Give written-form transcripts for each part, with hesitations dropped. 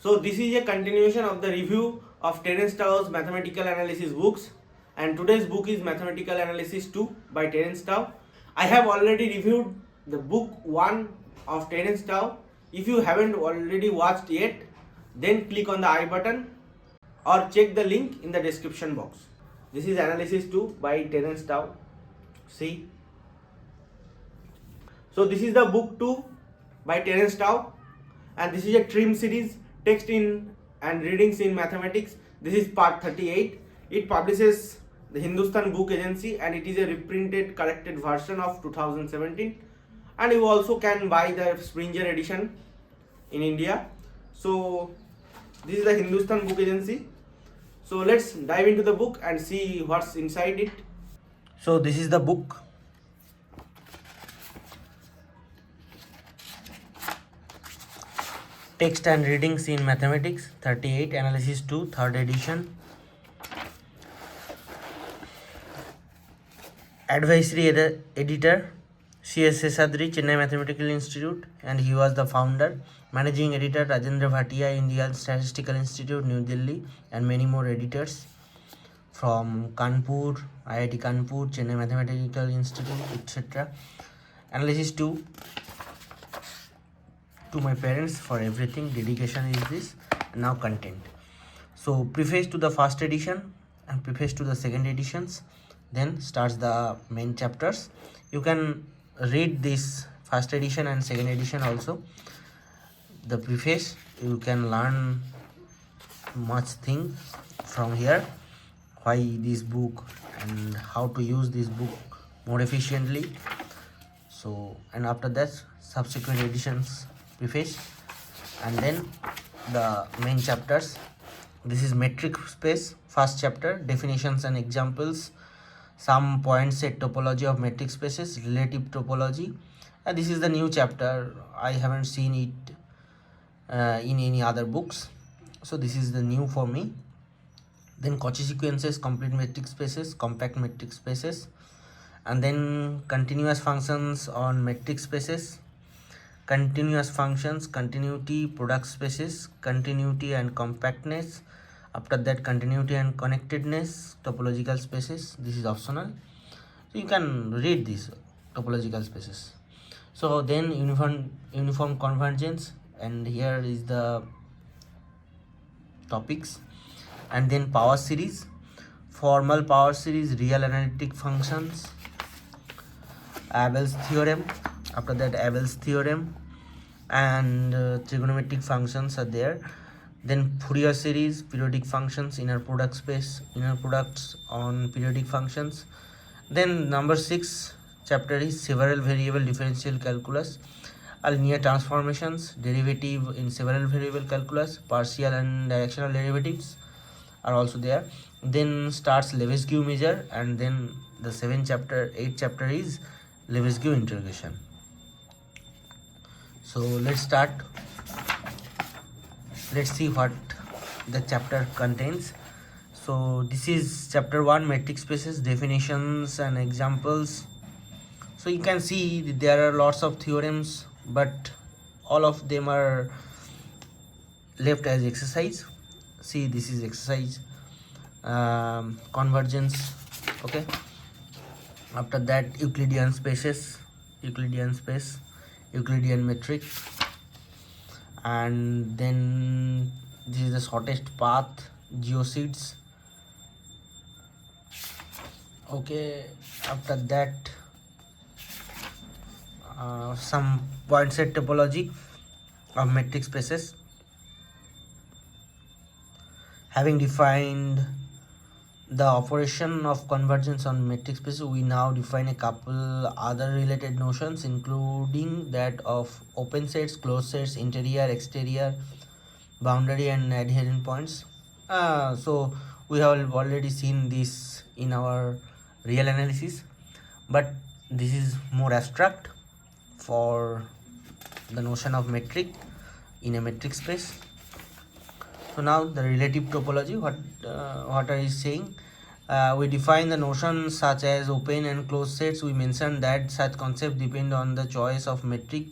So this is a continuation of the review of Terence Tao's mathematical analysis books, and today's book is Mathematical Analysis 2 by Terence Tao. I have already reviewed the book 1 of Terence Tao. If you haven't already watched yet, then click on the I button or check the link in the description box. This is Analysis 2 by Terence Tao. See. So this is the book 2 by Terence Tao, and this is a trim series, text in and readings in mathematics. This is part 38. It publishes the Hindustan Book Agency, and it is a reprinted corrected version of 2017, and you also can buy the Springer edition in India. So this is the Hindustan Book Agency. So let's dive into the book and see what's inside it. So this is the book. Text and Readings in Mathematics 38, Analysis 2, 3rd edition. Advisory editor C.S. Seshadri, Chennai Mathematical Institute, and he was the founder. Managing editor Rajendra Bhatia, Indian Statistical Institute, New Delhi, and many more editors from Kanpur, IIT Kanpur, Chennai Mathematical Institute, etc. Analysis 2. To my parents for everything, dedication is this. And now content. So preface to the first edition and preface to the second editions, then starts the main chapters. You can read this first edition and second edition also. The preface, you can learn much thing from here, why this book and how to use this book more efficiently. So, and after that, subsequent editions preface, and then the main chapters. This is metric space, first chapter, definitions and examples, some point set topology of metric spaces, relative topology, and this is the new chapter. I haven't seen it in any other books, so this is the new for me. Then Cauchy sequences, complete metric spaces, compact metric spaces, and then continuous functions on metric spaces, continuous functions, continuity, product spaces, continuity and compactness. After that, continuity and connectedness, topological spaces. This is optional, so you can read these topological spaces. So then uniform convergence, and here is the topics. And then power series, formal power series, real analytic functions, Abel's theorem. After that, Abel's theorem, and trigonometric functions are there. Then Fourier series, periodic functions, inner product space, inner products on periodic functions. Then number 6 chapter is several variable differential calculus, linear transformations, derivative in several variable calculus, partial and directional derivatives are also there. Then starts Lebesgue measure, and then the 8th chapter is Lebesgue integration. So let's start. Let's see what the chapter contains. So this is chapter 1, metric spaces, definitions and examples. So you can see there are lots of theorems, but all of them are left as exercise. See, this is exercise. Convergence. Okay. After that, Euclidean spaces, Euclidean space, Euclidean metric, and then this is the shortest path, geodesics. Okay. After that, some point set topology of metric spaces. Having defined the operation of convergence on metric spaces, we now define a couple other related notions, including that of open sets, closed sets, interior, exterior, boundary and adherent points. So we have already seen this in our real analysis, but this is more abstract for the notion of metric in a metric space. So now the relative topology, what are you saying? We define the notions such as open and closed sets. We mentioned that such concepts depend on the choice of metric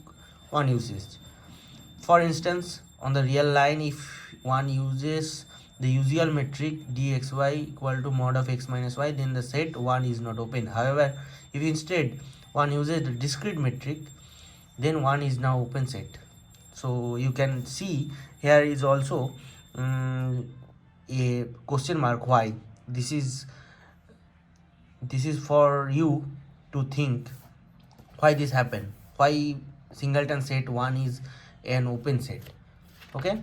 one uses. For instance, on the real line, if one uses the usual metric dxy equal to mod of x minus y, then the set 1 is not open. However, if instead one uses the discrete metric, then 1 is now open set. So you can see here is also a question mark. Why? This is for you to think why this happened, why singleton set 1 is an open set. Okay,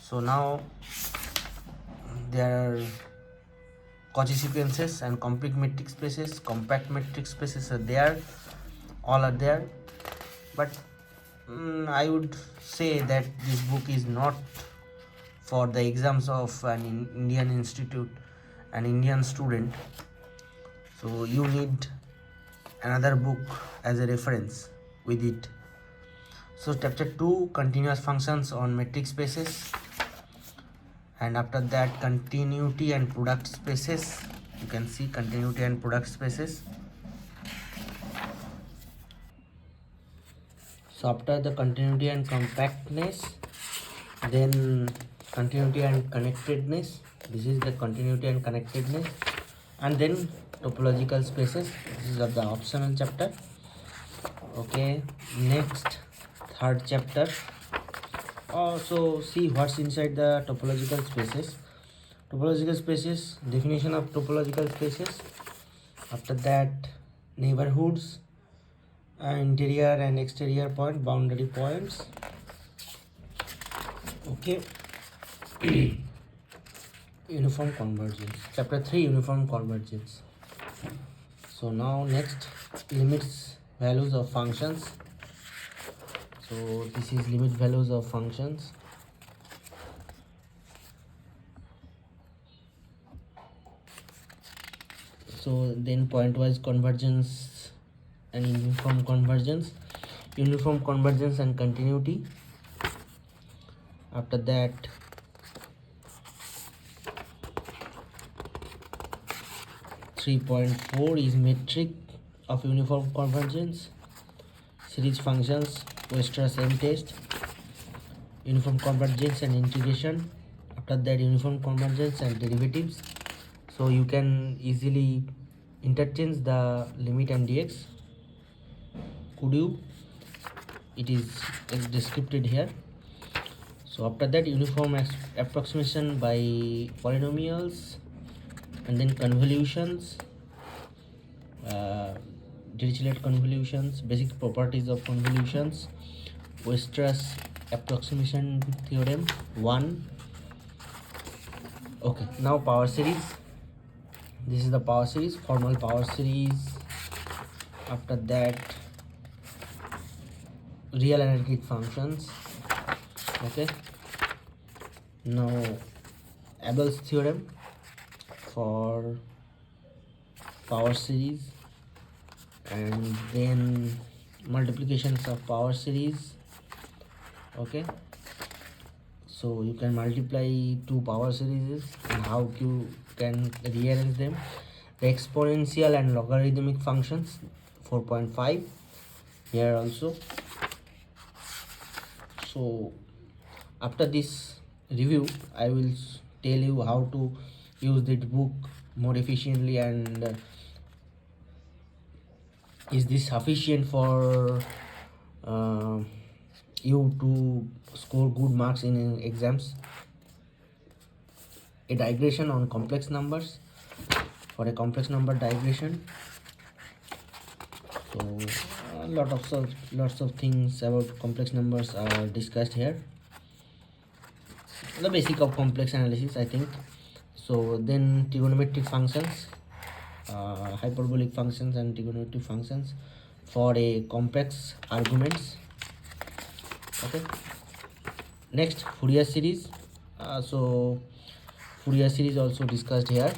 so now there are Cauchy sequences and complete metric spaces, compact metric spaces are there, all are there. But I would say that this book is not for the exams of an Indian institute, an Indian student. So you need another book as a reference with it. So chapter 2, continuous functions on metric spaces, and after that continuity and product spaces. You can see continuity and product spaces. So after the continuity and compactness, then continuity and connectedness. This is the continuity and connectedness, and then topological spaces. This is of the optional chapter. Okay, next, third chapter. Also see what's inside the topological spaces. Topological spaces, definition of topological spaces. After that, neighborhoods, interior and exterior point, boundary points. Okay. Uniform convergence. Chapter 3, uniform convergence. So now next, limits values of functions. So this is limit values of functions. So then pointwise convergence and uniform convergence and continuity. After that, (3.4) is metric of uniform convergence, series functions, Weierstrass M test, uniform convergence and integration. After that, uniform convergence and derivatives. So you can easily interchange the limit and dx. Could you? It is described here. So after that, uniform approximation by polynomials, and then convolutions, Dirichlet convolutions, basic properties of convolutions, Weierstrass approximation theorem 1. Okay, now power series. This is the power series, formal power series. After that, real analytic functions. Okay, now Abel's theorem for power series, and then multiplications of power series. Okay, so you can multiply two power series and how you can rearrange them. The exponential and logarithmic functions 4.5 here also. So after this review, I will tell you how to use this book more efficiently, and is this sufficient for you to score good marks in exams. A digression on complex numbers, for a complex number digression. So lots of things about complex numbers are discussed here, the basic of complex analysis, I think. So then trigonometric functions, hyperbolic functions and trigonometric functions for a complex arguments. Okay, next, Fourier series. So Fourier series also discussed here,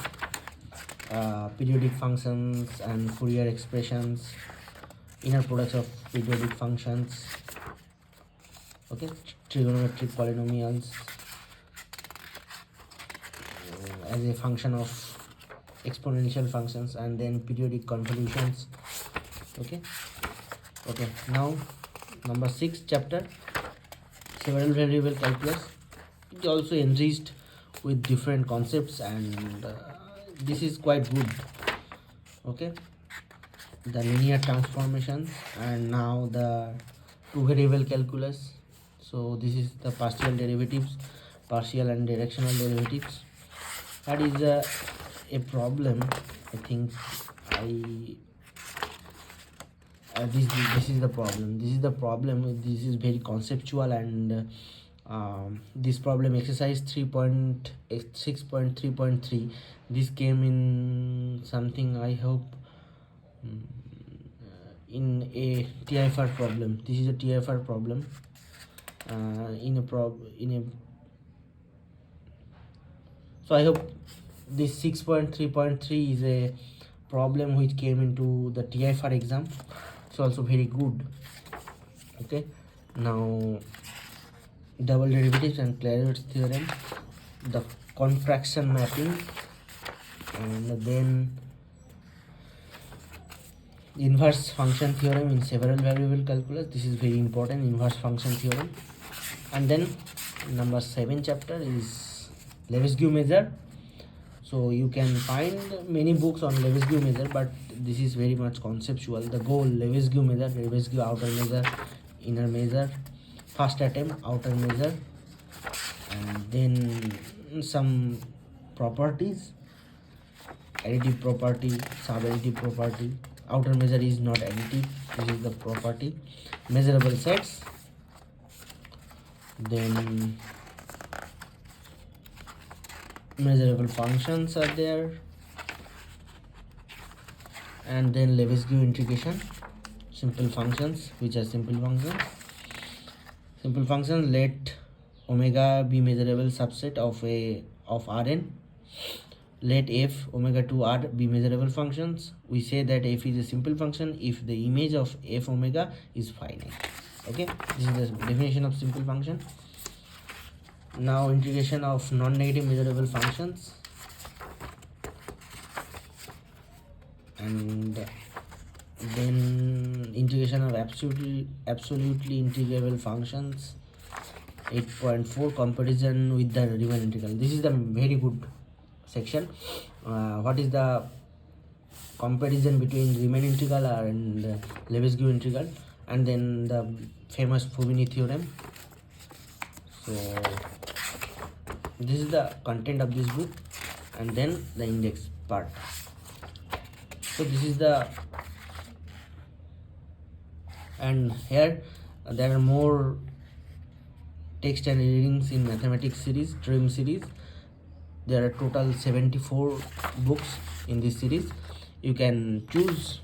periodic functions and Fourier expressions, inner products of periodic functions. Okay, trigonometric polynomials as a function of exponential functions, and then periodic convolutions. Okay, now number 6 chapter, several variable calculus. It also enriched with different concepts, and this is quite good. Okay, the linear transformations, and now the two variable calculus. So this is the partial derivatives, partial and directional derivatives. That is a problem. I think this is the problem. This is very conceptual, and this problem exercise 3.6.3.3, this came in something, I hope, in a TIFR problem. This is a TIFR problem, so I hope this 6.3.3 is a problem which came into the TIFR exam. It's also very good. Okay, now double derivatives and Clairaut's theorem, the contraction mapping, and then inverse function theorem in several variable calculus. This is very important, inverse function theorem. And then number 7 chapter is Lebesgue measure. So you can find many books on Lebesgue measure, but this is very much conceptual. The goal: Lebesgue measure, Lebesgue outer measure, inner measure, first attempt, outer measure, and then some properties, additive property, sub-additive property. Outer measure is not additive, this is the property. Measurable sets, then measurable functions are there, and then Lebesgue integration, simple functions, which are simple functions. Simple functions, let omega be measurable subset of Rn. Let f omega 2r be measurable functions. We say that f is a simple function if the image of f omega is finite. Okay, this is the definition of simple function. Now integration of non-negative measurable functions, and then integration of absolutely integrable functions. 8.4 comparison with the Riemann integral. This is the very good section. What is the comparison between Riemann integral and Lebesgue integral, and then the famous Fubini theorem. So this is the content of this book, and then the index part. So this is the, and here there are more text and readings in mathematics series, dream series. There are total 74 books in this series. You can choose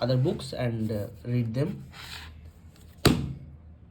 other books and read them.